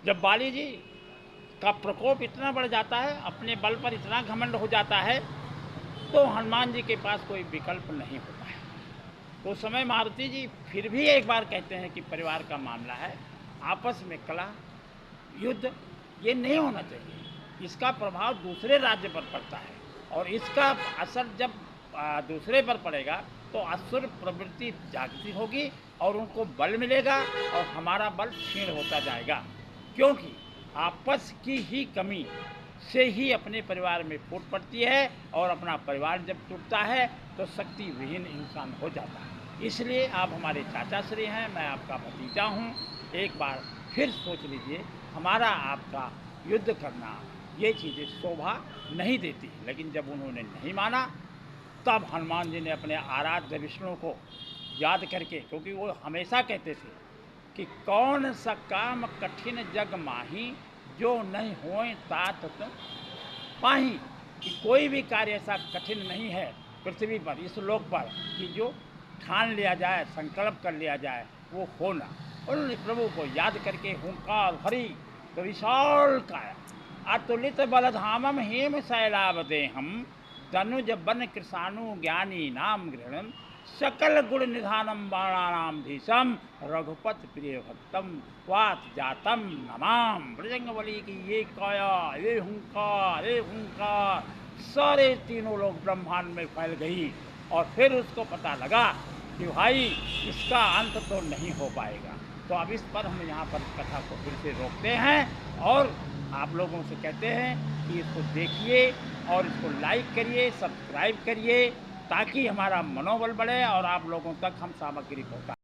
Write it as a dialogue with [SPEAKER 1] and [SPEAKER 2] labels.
[SPEAKER 1] जब बाली जी का प्रकोप इतना बढ़ जाता है, अपने बल पर इतना घमंड हो जाता है, तो हनुमान जी के पास कोई विकल्प नहीं होता है। तो उस समय मारुति जी फिर भी एक बार कहते हैं कि परिवार का मामला है, आपस में कलह, युद्ध ये नहीं होना चाहिए। इसका प्रभाव दूसरे राज्य पर पड़ता है और इसका असर जब दूसरे पर पड़ेगा तो असुर प्रवृत्ति जागृति होगी और उनको बल मिलेगा और हमारा बल क्षीण होता जाएगा, क्योंकि आपस की ही कमी से ही अपने परिवार में फूट पड़ती है और अपना परिवार जब टूटता है तो शक्ति विहीन इंसान हो जाता है। इसलिए आप हमारे चाचा श्री हैं, मैं आपका भतीजा हूँ। एक बार फिर सोच लीजिए, हमारा आपका युद्ध करना ये चीज़ें शोभा नहीं देती। लेकिन जब उन्होंने नहीं माना, तब हनुमान जी ने अपने आराध्य विष्णु को याद करके, क्योंकि वो हमेशा कहते थे कि कौन सा काम कठिन जग माही, जो नहीं होए तात तुम पाही, कि कोई भी कार्य ऐसा कठिन नहीं है पृथ्वी पर, इस लोक पर, कि जो ठान लिया जाए, संकल्प कर लिया जाए, वो हो ना। उन्होंने प्रभु को याद करके हुंकार भरी तो विशाल काया अतुलित बलधामम हेम शैलाव देहम तनुज बन कृषाणु ज्ञानी नाम गृहणम सकल गुण निधानम बाणानाम धीशम रघुपत प्रिय भक्तम वात जातम नमाम। बजरंग बली की ये काया, ये हुंकार सारे तीनों लोग ब्रह्मांड में फैल गई और फिर उसको पता लगा कि भाई इसका अंत तो नहीं हो पाएगा। तो अब इस पर हम यहाँ पर कथा को फिर से रोकते हैं और आप लोगों से कहते हैं कि इसको देखिए और इसको लाइक करिए, सब्सक्राइब करिए, ताकि हमारा मनोबल बढ़े और आप लोगों तक हम सामग्री पहुँचा।